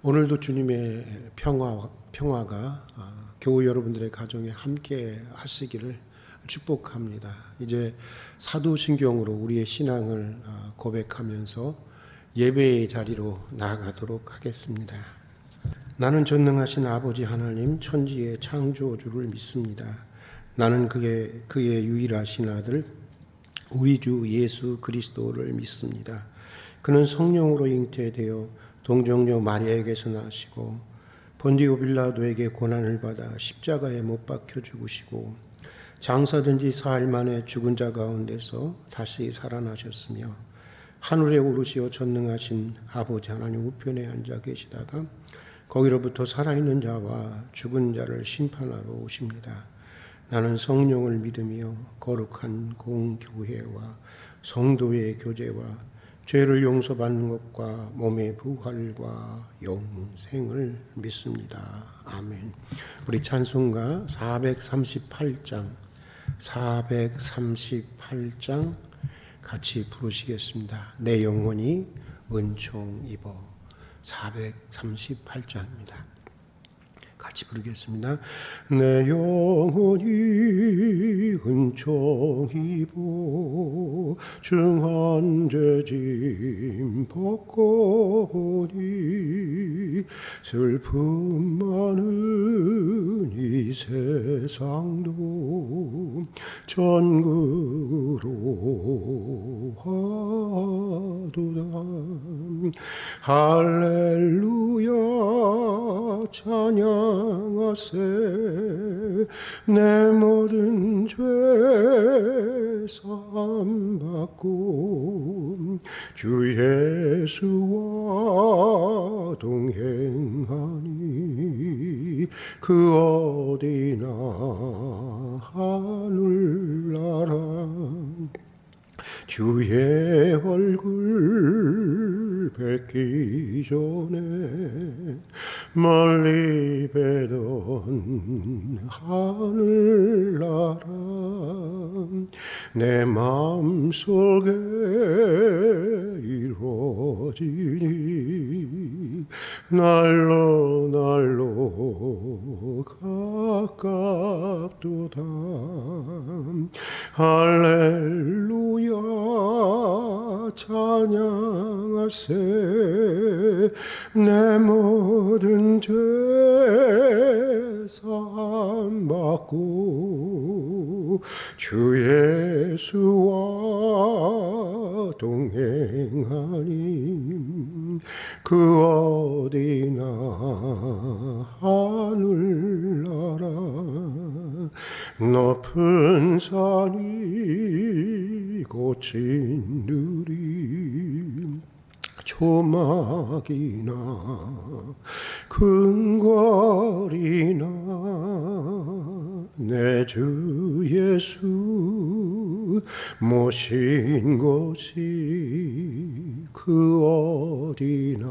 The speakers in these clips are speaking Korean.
오늘도 주님의 평화가 교우 여러분들의 가정에 함께 하시기를 축복합니다. 이제 사도신경으로 우리의 신앙을 고백하면서 예배의 자리로 나아가도록 하겠습니다. 나는 전능하신 아버지 하나님 천지의 창조주를 믿습니다. 나는 그의 유일하신 아들 우리 주 예수 그리스도를 믿습니다. 그는 성령으로 잉태되어 동정녀 마리아에게서 나시고 본디오 빌라도에게 고난을 받아 십자가에 못 박혀 죽으시고 장사된 지 사흘 만에 죽은 자 가운데서 다시 살아나셨으며 하늘에 오르시어 전능하신 아버지 하나님 우편에 앉아 계시다가 거기로부터 살아있는 자와 죽은 자를 심판하러 오십니다. 나는 성령을 믿으며 거룩한 공교회와 성도의 교제와 죄를 용서받는 것과 몸의 부활과 영생을 믿습니다. 아멘. 우리 찬송가 438장 같이 부르시겠습니다. 내 영혼이 은총 입어. 438장입니다. 같이 부르겠습니다. 내 영혼이 은총 입어 중한 죄짐 벗고 보니 슬픔 많은 이 세상도 전국으로 하도다. 할렐루야 찬양하세. 내 모든 죄 사함받고 주 예수와 동행하니 그 어디나 하늘나라. 주의 얼굴 뵙기 전에 멀리 뵈던 하늘나라 내 마음속에 이루어지니 날로 가깝도다. 할렐루야 찬양하세. 내 모든 죄 사함받고 주 예수와 동행하니 그 어디나 하늘나라. 높은 산이 고친 들이 조막이나 큰 거리나 내 주 예수 모신 곳이 그 어디나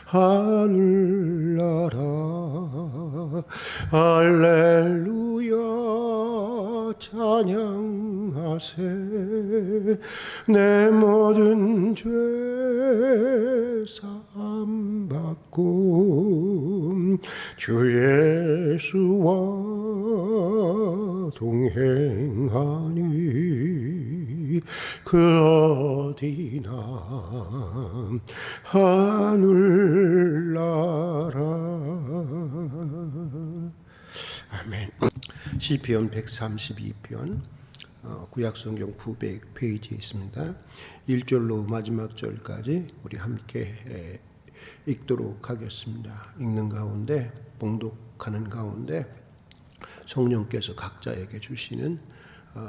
하늘나라. 할렐루야 찬양하세. 내 모든 죄 사함받고 주 예수와 동행하니 그 어디나 하늘나라. 아멘. 시편 132편 구약성경 900페이지에 있습니다. 1절로 마지막 절까지 우리 함께 읽도록 하겠습니다. 읽는 가운데 봉독하는 가운데 성령께서 각자에게 주시는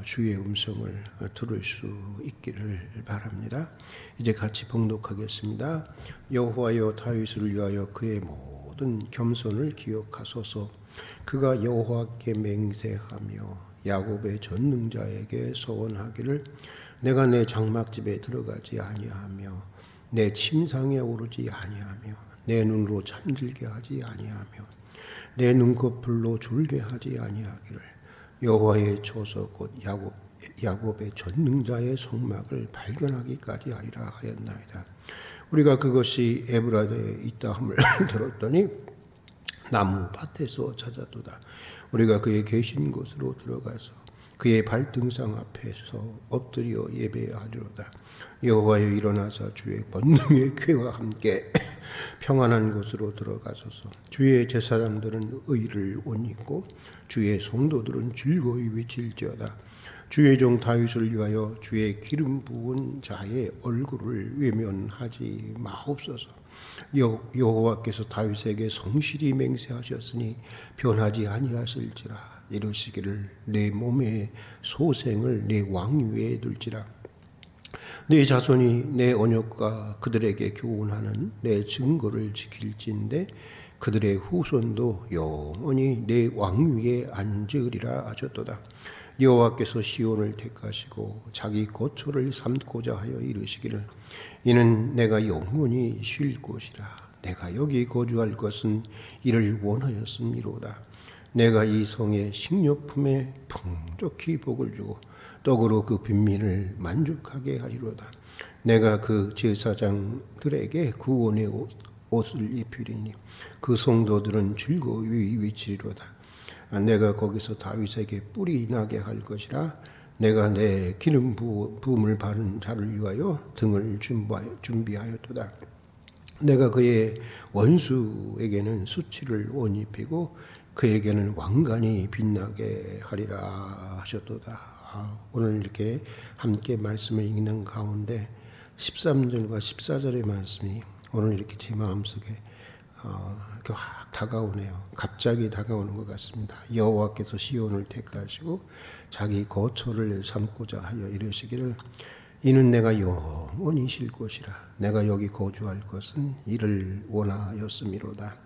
주의 음성을 들을 수 있기를 바랍니다. 이제 같이 봉독하겠습니다. 여호와여 다윗을 위하여 그의 모든 겸손을 기억하소서. 그가 여호와께 맹세하며 야곱의 전능자에게 서원하기를 내가 내 장막집에 들어가지 아니하며 내 침상에 오르지 아니하며 내 눈으로 잠들게 하지 아니하며 내 눈꺼풀로 졸게 하지 아니하기를 여호와의 조서 곧 야곱의 전능자의 성막을 발견하기까지 하리라 하였나이다. 우리가 그것이 에브라데에 있다 함을 들었더니 나무 밭에서 찾았도다. 우리가 그의 계신 곳으로 들어가서 그의 발등상 앞에서 엎드려 예배하리로다. 여호와여 일어나사 주의 권능의 궤와 함께 평안한 곳으로 들어가소서. 주의 제사장들은 의를 옷 입고 주의 성도들은 즐거이 외칠지어다. 주의 종 다윗을 위하여 주의 기름 부은 자의 얼굴을 외면하지 마옵소서. 여호와께서 다윗에게 성실히 맹세하셨으니 변하지 아니하실지라. 이르시기를 내 몸의 소생을 내 왕위에 둘지라. 내 자손이 내 언약과 그들에게 교훈하는 내 증거를 지킬진대 그들의 후손도 영원히 내 왕위에 앉으리라 하셨도다. 여호와께서 시온을 택하시고 자기 거처를 삼고자 하여 이르시기를 이는 내가 영원히 쉴 곳이라. 내가 여기 거주할 것은 이를 원하였음이로다. 내가 이 성의 식료품에 풍족히 복을 주고 떡으로 그 빈민을 만족하게 하리로다. 내가 그 제사장들에게 구원의 옷을 입히리니 그 성도들은 즐거이 외치리로다. 내가 거기서 다윗에게 뿔이 나게 할 것이라. 내가 내 기름 부음을 바른 자를 위하여 등을 준비하였도다. 내가 그의 원수에게는 수치를 옷 입히고 그에게는 왕관이 빛나게 하리라 하셨도다. 오늘 이렇게 함께 말씀을 읽는 가운데 13절과 14절의 말씀이 오늘 이렇게 제 마음속에 이렇게 확 다가오네요. 갑자기 다가오는 것 같습니다. 여호와께서 시온을 택하시고 자기 거처를 삼고자 하여 이르시기를 이는 내가 영원히 쉴 곳이라. 내가 여기 거주할 것은 이를 원하였음이로다.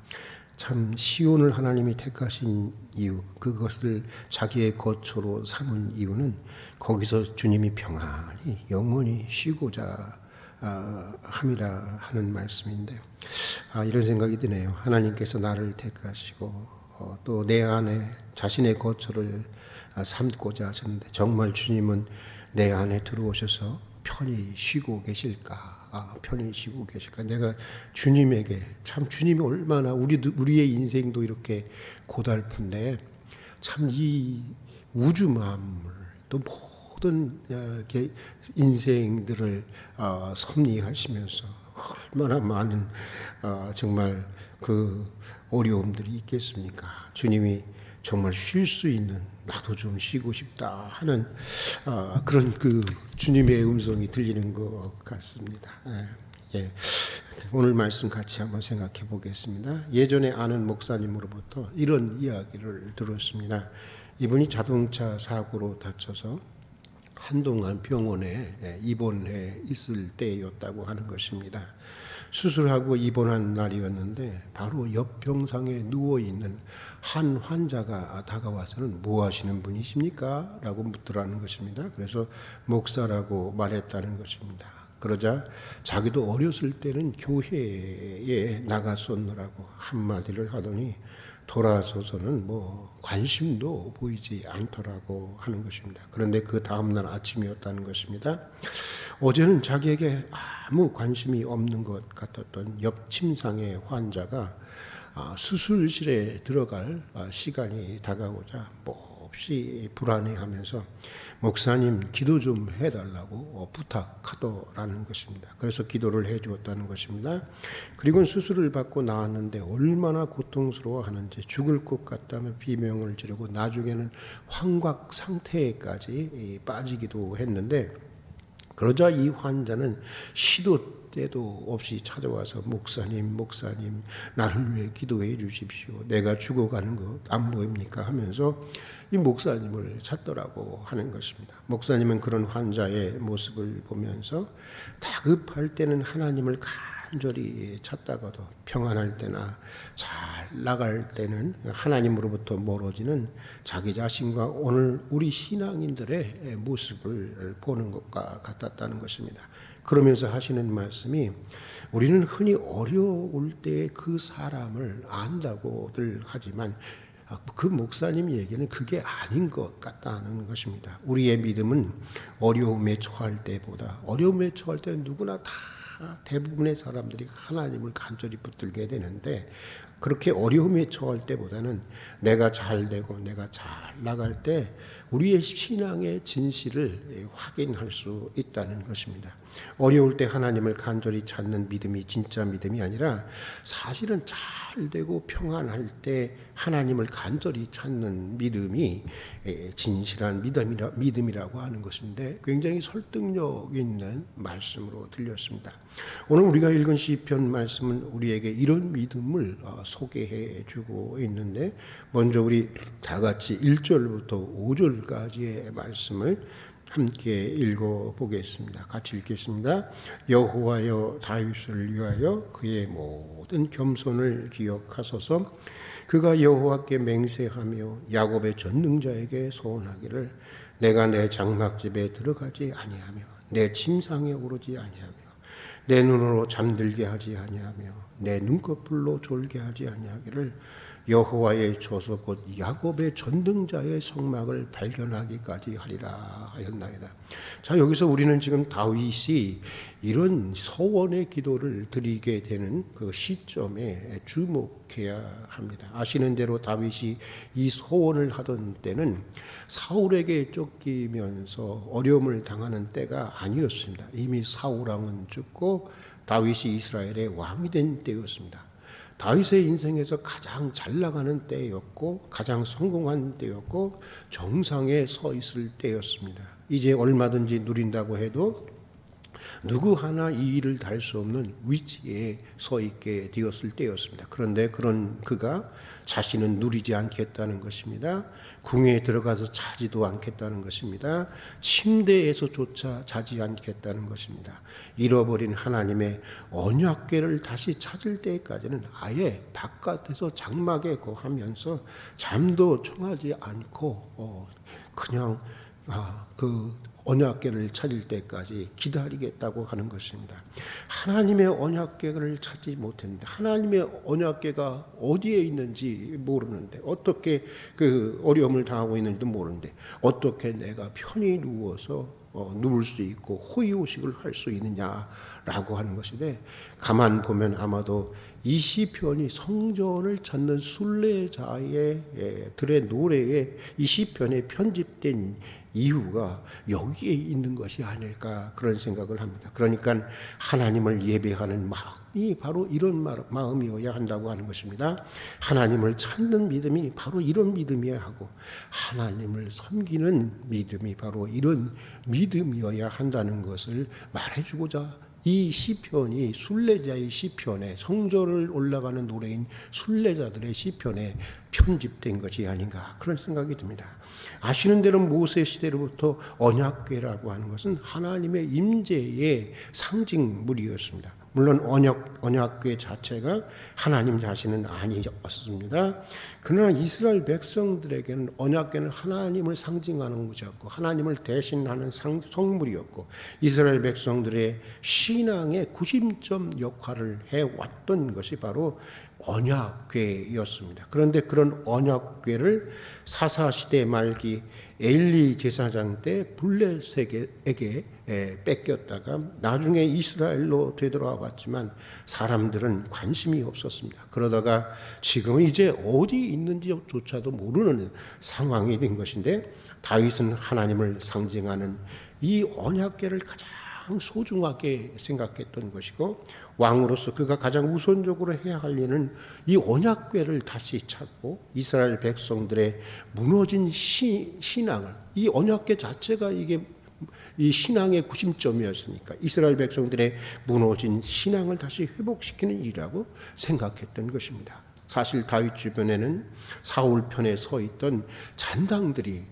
참 시온을 하나님이 택하신 이유, 그것을 자기의 거처로 삼은 이유는 거기서 주님이 평안히 영원히 쉬고자 함이라 하는 말씀인데 이런 생각이 드네요. 하나님께서 나를 택하시고 또 내 안에 자신의 거처를 삼고자 하셨는데 정말 주님은 내 안에 들어오셔서 편히 쉬고 계실까? 편히 쉬고 계실까? 내가 주님에게 참 주님이 얼마나 우리의 인생도 이렇게 고달픈데 참 이 우주 만물 또 모든 인생들을 섭리하시면서 얼마나 많은 정말 그 어려움들이 있겠습니까? 주님이 정말 쉴 수 있는 나도 좀 쉬고 싶다 하는 그런 그 주님의 음성이 들리는 것 같습니다. 예. 오늘 말씀 같이 한번 생각해 보겠습니다. 예전에 아는 목사님으로부터 이런 이야기를 들었습니다. 이분이 자동차 사고로 다쳐서 한동안 병원에 입원해 있을 때였다고 하는 것입니다. 수술하고 입원한 날이었는데 바로 옆 병상에 누워있는 한 환자가 다가와서는 뭐 하시는 분이십니까? 라고 묻더라는 것입니다. 그래서 목사라고 말했다는 것입니다. 그러자 자기도 어렸을 때는 교회에 나갔었느라고 한마디를 하더니 돌아서서는 뭐 관심도 보이지 않더라고 하는 것입니다. 그런데 그 다음날 아침이었다는 것입니다. 어제는 자기에게 아무 관심이 없는 것 같았던 옆 침상의 환자가 수술실에 들어갈 시간이 다가오자 몹시 불안해하면서 목사님 기도 좀 해달라고 부탁하더라는 것입니다. 그래서 기도를 해주었다는 것입니다. 그리고 수술을 받고 나왔는데 얼마나 고통스러워하는지 죽을 것 같다며 비명을 지르고 나중에는 환각 상태까지 빠지기도 했는데 그러자 이 환자는 시도 때도 없이 찾아와서 목사님 나를 위해 기도해 주십시오. 내가 죽어가는 것 안 보입니까? 하면서 이 목사님을 찾더라고 하는 것입니다. 목사님은 그런 환자의 모습을 보면서 다급할 때는 하나님을 간절히 찾다가도 평안할 때나 잘 나갈 때는 하나님으로부터 멀어지는 자기 자신과 오늘 우리 신앙인들의 모습을 보는 것과 같았다는 것입니다. 그러면서 하시는 말씀이 우리는 흔히 어려울 때 그 사람을 안다고들 하지만 그 목사님 얘기는 그게 아닌 것 같다는 것입니다. 우리의 믿음은 어려움에 처할 때보다 어려움에 처할 때는 누구나 다 대부분의 사람들이 하나님을 간절히 붙들게 되는데, 그렇게 어려움에 처할 때보다는 내가 잘 되고 내가 잘 나갈 때 우리의 신앙의 진실을 확인할 수 있다는 것입니다. 어려울 때 하나님을 간절히 찾는 믿음이 진짜 믿음이 아니라, 사실은 잘 되고 평안할 때 하나님을 간절히 찾는 믿음이 진실한 믿음이라고 하는 것인데, 굉장히 설득력 있는 말씀으로 들렸습니다. 오늘 우리가 읽은 시편 말씀은 우리에게 이런 믿음을 소개해 주고 있는데, 먼저 우리 다 같이 1절부터 5절까지의 말씀을 함께 읽어보겠습니다. 같이 읽겠습니다. 여호와여, 다윗을 위하여 그의 모든 겸손을 기억하소서. 그가 여호와께 맹세하며 야곱의 전능자에게 소원하기를, 내가 내 장막집에 들어가지 아니하며 내 침상에 오르지 아니하며 내 눈으로 잠들게 하지 아니하며 내 눈꺼풀로 졸게 하지 아니하기를, 여호와의 조서 곧 야곱의 전능자의 성막을 발견하기까지 하리라 하였나이다. 자, 여기서 우리는 지금 다윗이 이런 서원의 기도를 드리게 되는 그 시점에 주목해야 합니다. 아시는 대로 다윗이 이 서원을 하던 때는 사울에게 쫓기면서 어려움을 당하는 때가 아니었습니다. 이미 사울 왕은 죽고 다윗이 이스라엘의 왕이 된 때였습니다. 다윗의 인생에서 가장 잘 나가는 때였고, 가장 성공한 때였고, 정상에 서 있을 때였습니다. 이제 얼마든지 누린다고 해도 누구 하나 이 일을 다 할 수 없는 위치에 서 있게 되었을 때였습니다. 그런데 그런 그가 자신은 누리지 않겠다는 것입니다. 궁에 들어가서 자지도 않겠다는 것입니다. 침대에서조차 자지 않겠다는 것입니다. 잃어버린 하나님의 언약궤를 다시 찾을 때까지는 아예 바깥에서 장막에 거하면서 잠도 청하지 않고 그냥 그 언약궤를 찾을 때까지 기다리겠다고 하는 것입니다. 하나님의 언약궤를 찾지 못했는데, 하나님의 언약궤가 어디에 있는지 모르는데, 어떻게 그 어려움을 당하고 있는지도 모르는데, 어떻게 내가 편히 누워서 누울 수 있고 호의호식을 할 수 있느냐라고 하는 것인데, 가만 보면 아마도 이 시편이 성전을 찾는 순례자의 들의 노래에 이 시편에 편집된 이유가 여기에 있는 것이 아닐까, 그런 생각을 합니다. 그러니까 하나님을 예배하는 마음이 바로 이런 마음이어야 한다고 하는 것입니다. 하나님을 찾는 믿음이 바로 이런 믿음이어야 하고, 하나님을 섬기는 믿음이 바로 이런 믿음이어야 한다는 것을 말해주고자 이 시편이 순례자의 시편에, 성전을 올라가는 노래인 순례자들의 시편에 편집된 것이 아닌가, 그런 생각이 듭니다. 아시는 대로 모세 시대로부터 언약궤라고 하는 것은 하나님의 임재의 상징물이었습니다. 물론 언약궤 자체가 하나님 자신은 아니었습니다. 그러나 이스라엘 백성들에게는 언약궤는 하나님을 상징하는 것이었고, 하나님을 대신하는 성물이었고, 이스라엘 백성들의 신앙의 구심점 역할을 해왔던 것이 바로 언약궤였습니다. 그런데 그런 언약궤를 사사시대 말기 엘리 제사장 때 블레셋에게 뺏겼다가 나중에 이스라엘로 되돌아와 봤지만 사람들은 관심이 없었습니다. 그러다가 지금은 이제 어디 있는지조차도 모르는 상황이 된 것인데, 다윗은 하나님을 상징하는 이 언약궤를 가장 소중하게 생각했던 것이고, 왕으로서 그가 가장 우선적으로 해야 할 일은 이 언약궤를 다시 찾고 이스라엘 백성들의 무너진 신앙을, 이 언약궤 자체가 이게 이 신앙의 구심점이었으니까 이스라엘 백성들의 무너진 신앙을 다시 회복시키는 일이라고 생각했던 것입니다. 사실 다윗 주변에는 사울 편에 서 있던 잔당들이,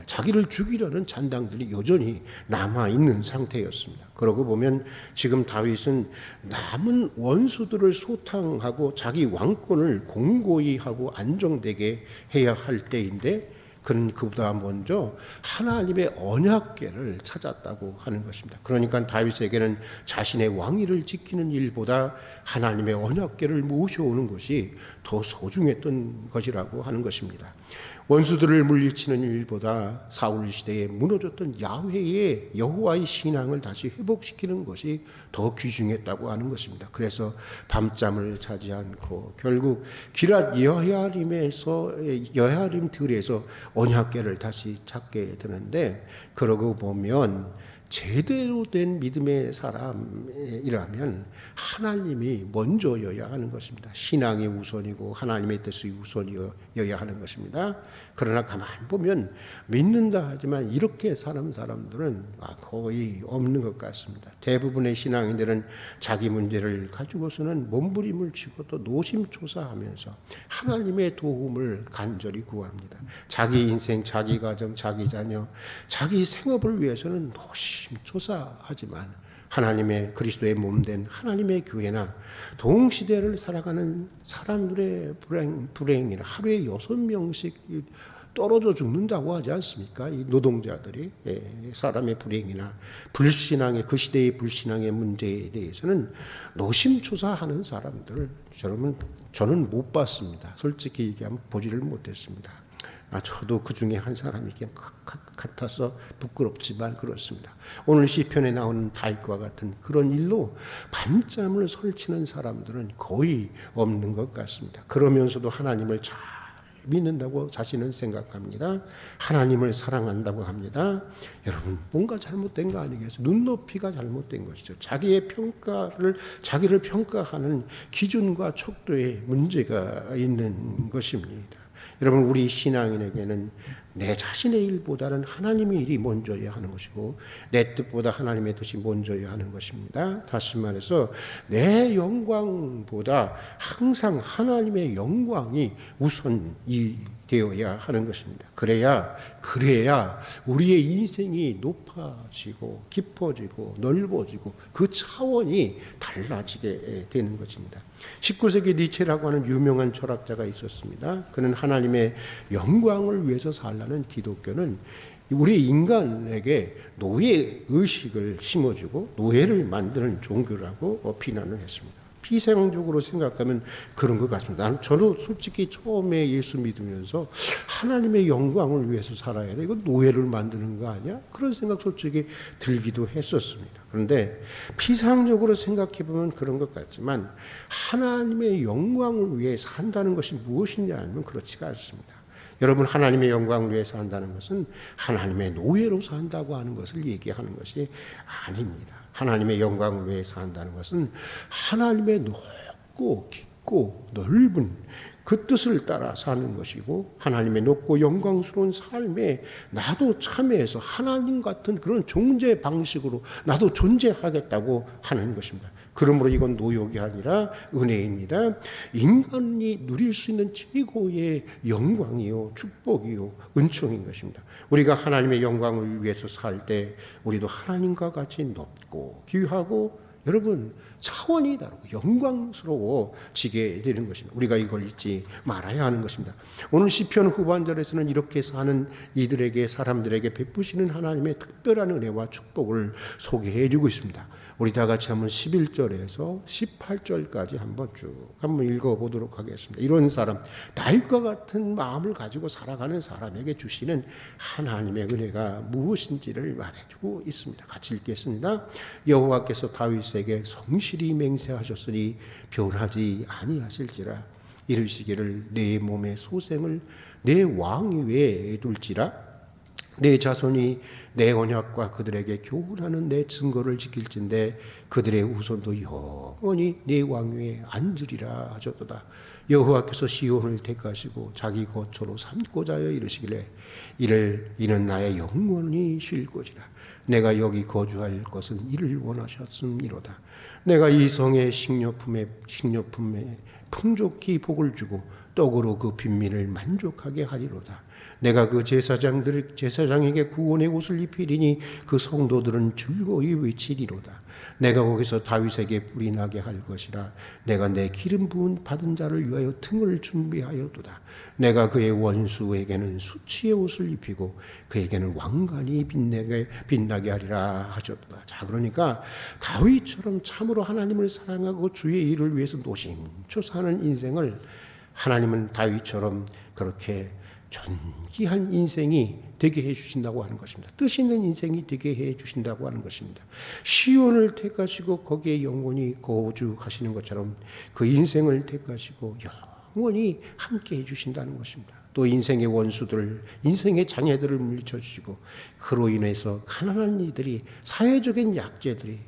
자기를 죽이려는 잔당들이 여전히 남아있는 상태였습니다. 그러고 보면 지금 다윗은 남은 원수들을 소탕하고 자기 왕권을 공고히 하고 안정되게 해야 할 때인데, 그는 그보다 먼저 하나님의 언약궤를 찾았다고 하는 것입니다. 그러니까 다윗에게는 자신의 왕위를 지키는 일보다 하나님의 언약궤를 모셔오는 것이 더 소중했던 것이라고 하는 것입니다. 원수들을 물리치는 일보다 사울 시대에 무너졌던 야훼의 여호와의 신앙을 다시 회복시키는 것이 더 귀중했다고 하는 것입니다. 그래서 밤잠을 자지 않고 결국 기랏 여야림 들에서 언약궤를 다시 찾게 되는데, 그러고 보면 제대로 된 믿음의 사람이라면 하나님이 먼저여야 하는 것입니다. 신앙이 우선이고 하나님의 뜻이 우선이어야 하는 것입니다. 그러나 가만히 보면 믿는다 하지만 이렇게 사는 사람들은 거의 없는 것 같습니다. 대부분의 신앙인들은 자기 문제를 가지고서는 몸부림을 치고 또 노심초사하면서 하나님의 도움을 간절히 구합니다. 자기 인생, 자기 가정, 자기 자녀, 자기 생업을 위해서는 노심초사하지만 하나님의 그리스도의 몸된 하나님의 교회나 동시대를 살아가는 사람들의 불행이나 하루에 6명씩 떨어져 죽는다고 하지 않습니까? 이 노동자들이 사람의 불행이나 불신앙의, 그 시대의 불신앙의 문제에 대해서는 노심초사하는 사람들을 저는 못 봤습니다. 솔직히 얘기하면 보지를 못했습니다. 저도 그 중에 한 사람이 같아서 부끄럽지만 그렇습니다. 오늘 시편에 나오는 다윗과 같은 그런 일로 밤잠을 설치는 사람들은 거의 없는 것 같습니다. 그러면서도 하나님을 잘 믿는다고 자신은 생각합니다. 하나님을 사랑한다고 합니다. 여러분, 뭔가 잘못된 거 아니겠어요? 눈높이가 잘못된 것이죠. 자기를 평가하는 기준과 척도에 문제가 있는 것입니다. 여러분, 우리 신앙인에게는 내 자신의 일보다는 하나님의 일이 먼저여야 하는 것이고 내 뜻보다 하나님의 뜻이 먼저여야 하는 것입니다. 다시 말해서 내 영광보다 항상 하나님의 영광이 우선이 되어야 하는 것입니다. 그래야 우리의 인생이 높아지고 깊어지고 넓어지고 그 차원이 달라지게 되는 것입니다. 19세기 니체라고 하는 유명한 철학자가 있었습니다. 그는 하나님의 영광을 위해서 살라는 기독교는 우리 인간에게 노예 의식을 심어주고 노예를 만드는 종교라고 비난을 했습니다. 피상적으로 생각하면 그런 것 같습니다. 저도 솔직히 처음에 예수 믿으면서 하나님의 영광을 위해서 살아야 돼, 이거 노예를 만드는 거 아니야? 그런 생각 솔직히 들기도 했었습니다. 그런데 피상적으로 생각해 보면 그런 것 같지만 하나님의 영광을 위해 산다는 것이 무엇이냐 하면 그렇지가 않습니다. 여러분, 하나님의 영광을 위해서 한다는 것은 하나님의 노예로 산다고 하는 것을 얘기하는 것이 아닙니다. 하나님의 영광을 위해서 한다는 것은 하나님의 높고 깊고 넓은 그 뜻을 따라 사는 것이고, 하나님의 높고 영광스러운 삶에 나도 참여해서 하나님 같은 그런 존재 방식으로 나도 존재하겠다고 하는 것입니다. 그러므로 이건 노역이 아니라 은혜입니다. 인간이 누릴 수 있는 최고의 영광이요, 축복이요, 은총인 것입니다. 우리가 하나님의 영광을 위해서 살 때 우리도 하나님과 같이 높고 귀하고 여러분 차원이 다르고 영광스러워지게 되는 것입니다. 우리가 이걸 잊지 말아야 하는 것입니다. 오늘 시편 후반절에서는 이렇게 사는 이들에게, 사람들에게 베푸시는 하나님의 특별한 은혜와 축복을 소개해 주고 있습니다. 우리 다 같이 한번 11절에서 18절까지 한번 읽어보도록 하겠습니다. 이런 사람, 다윗과 같은 마음을 가지고 살아가는 사람에게 주시는 하나님의 은혜가 무엇인지를 말해주고 있습니다. 같이 읽겠습니다. 여호와께서 다윗에게 성실히 맹세하셨으니 변하지 아니하실지라. 이르시기를 내 몸의 소생을 내 왕위에 둘지라. 내 자손이 내 언약과 그들에게 교훈하는 내 증거를 지킬진대 그들의 후손도 영원히 내 왕위에 앉으리라 하셨도다. 여호와께서 시온을 택하시고 자기 거처로 삼고자 하여 이르시기를 이는 나의 영원히 쉴 곳이라. 내가 여기 거주할 것은 이를 원하셨음이로다. 내가 이 성의 식료품에 풍족히 복을 주고 떡으로 그 빈민을 만족하게 하리로다. 내가 그 제사장에게 구원의 옷을 입히리니 그 성도들은 즐거이 외치리로다. 내가 거기서 다윗에게 뿔이 나게 할 것이라. 내가 내 기름 부은 받은 자를 위하여 등을 준비하였도다. 내가 그의 원수에게는 수치의 옷을 입히고 그에게는 왕관이 빛나게 하리라 하셨도다. 자, 그러니까 다윗처럼 참으로 하나님을 사랑하고 주의 일을 위해서 노심초사하는 인생을 하나님은 다윗처럼 그렇게 존귀한 인생이 되게 해주신다고 하는 것입니다. 뜻 있는 인생이 되게 해주신다고 하는 것입니다. 시온을 택하시고 거기에 영원히 거주하시는 것처럼 그 인생을 택하시고 영원히 함께 해주신다는 것입니다. 또 인생의 원수들, 인생의 장애들을 물리쳐 주시고 그로 인해서 가난한 이들이, 사회적인 약자들이,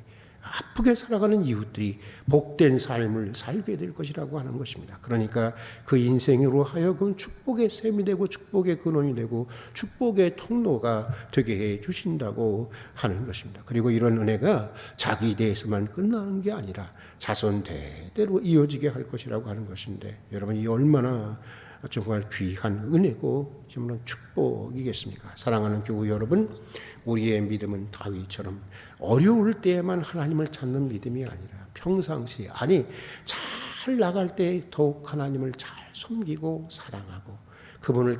아프게 살아가는 이웃들이 복된 삶을 살게 될 것이라고 하는 것입니다. 그러니까 그 인생으로 하여금 축복의 샘이 되고 축복의 근원이 되고 축복의 통로가 되게 해 주신다고 하는 것입니다. 그리고 이런 은혜가 자기 대해서만 끝나는 게 아니라 자손 대대로 이어지게 할 것이라고 하는 것인데, 여러분 이 얼마나 정말 귀한 은혜고 정말 축복이겠습니까? 사랑하는 교우 여러분, 우리의 믿음은 다윗처럼 어려울 때에만 하나님을 찾는 믿음이 아니라 평상시에, 아니 잘 나갈 때 더욱 하나님을 잘 섬기고 사랑하고 그분을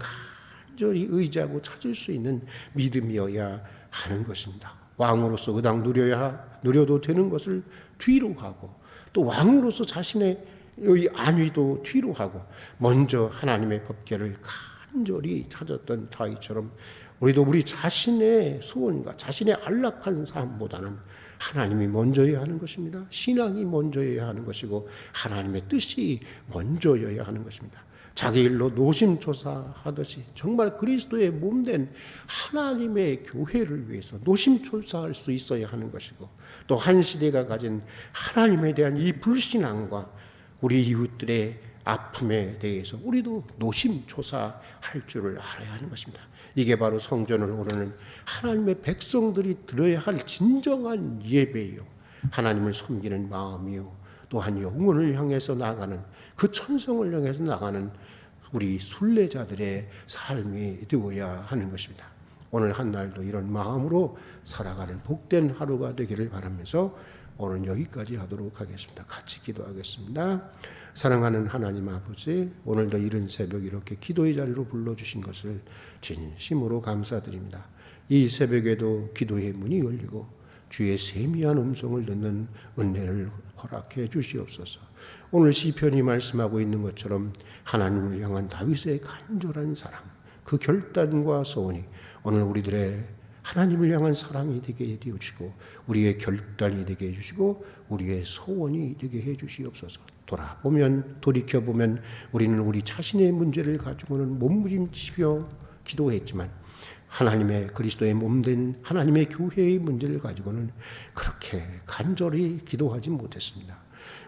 간절히 의지하고 찾을 수 있는 믿음이어야 하는 것입니다. 왕으로서 그당 누려도 되는 것을 뒤로 하고, 또 왕으로서 자신의 이 안위도 뒤로 하고 먼저 하나님의 법궤를 간절히 찾았던 다윗처럼 우리도 우리 자신의 소원과 자신의 안락한 삶보다는 하나님이 먼저여야 하는 것입니다. 신앙이 먼저여야 하는 것이고 하나님의 뜻이 먼저여야 하는 것입니다. 자기 일로 노심초사하듯이 정말 그리스도의 몸된 하나님의 교회를 위해서 노심초사할 수 있어야 하는 것이고, 또 한 시대가 가진 하나님에 대한 이 불신앙과 우리 이웃들의 아픔에 대해서 우리도 노심초사할 줄을 알아야 하는 것입니다. 이게 바로 성전을 오르는 하나님의 백성들이 드려야 할 진정한 예배요, 하나님을 섬기는 마음이요, 또한 영혼을 향해서 나가는, 그 천성을 향해서 나가는 우리 순례자들의 삶이 되어야 하는 것입니다. 오늘 한 날도 이런 마음으로 살아가는 복된 하루가 되기를 바라면서 오늘 여기까지 하도록 하겠습니다. 같이 기도하겠습니다. 사랑하는 하나님 아버지, 오늘도 이른 새벽 이렇게 기도의 자리로 불러주신 것을 진심으로 감사드립니다. 이 새벽에도 기도의 문이 열리고 주의 세미한 음성을 듣는 은혜를 허락해 주시옵소서. 오늘 시편이 말씀하고 있는 것처럼 하나님을 향한 다윗의 간절한 사랑, 그 결단과 소원이 오늘 우리들의 하나님을 향한 사랑이 되게 해주시고 우리의 결단이 되게 해주시고 우리의 소원이 되게 해주시옵소서. 돌이켜보면 우리는 우리 자신의 문제를 가지고는 몸부림치며 기도했지만 하나님의 그리스도의 몸된 하나님의 교회의 문제를 가지고는 그렇게 간절히 기도하지 못했습니다.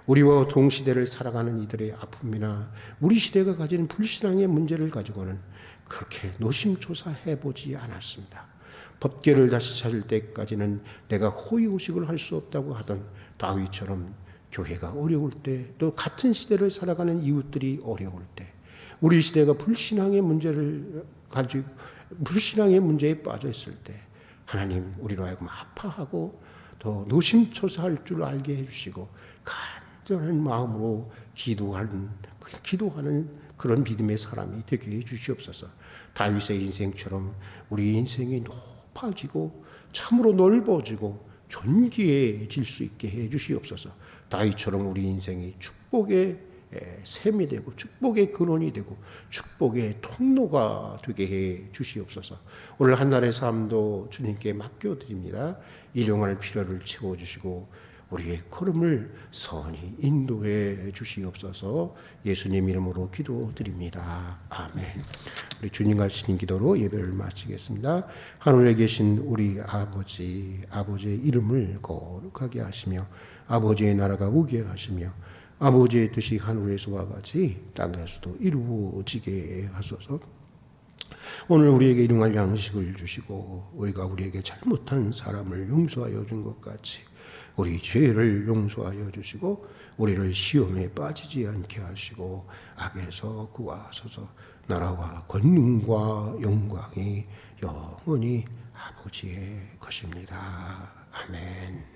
우리와 동시대를 살아가는 이들의 아픔이나 우리 시대가 가진 불신앙의 문제를 가지고는 그렇게 노심초사해보지 않았습니다. 법궤를 다시 찾을 때까지는 내가 호의호식을 할 수 없다고 하던 다윗처럼 교회가 어려울 때, 또 같은 시대를 살아가는 이웃들이 어려울 때, 우리 시대가 불신앙의 문제를 가지고 불신앙의 문제에 빠져 있을 때 하나님 우리로 하여금 아파하고 더 노심초사할 줄 알게 해주시고 간절한 마음으로 기도하는 그런 믿음의 사람이 되게 해주시옵소서. 다윗의 인생처럼 우리 인생이 높아지고 참으로 넓어지고 존귀해질 수 있게 해주시옵소서. 다윗처럼 우리 인생이 축복의 샘이 되고 축복의 근원이 되고 축복의 통로가 되게 해 주시옵소서. 오늘 한날의 삶도 주님께 맡겨드립니다. 일용할 필요를 채워주시고 우리의 걸음을 선히 인도해 주시옵소서. 예수님 이름으로 기도드립니다. 아멘. 우리 주님과 신인 기도로 예배를 마치겠습니다. 하늘에 계신 우리 아버지의 이름을 거룩하게 하시며 아버지의 나라가 오게 하시며 아버지의 뜻이 하늘에서와 같이 땅에서도 이루어지게 하소서. 오늘 우리에게 일용할 양식을 주시고 우리가 우리에게 잘못한 사람을 용서하여 준 것 같이 우리 죄를 용서하여 주시고 우리를 시험에 빠지지 않게 하시고 악에서 구하소서. 나라와 권능과 영광이 영원히 아버지의 것입니다. 아멘.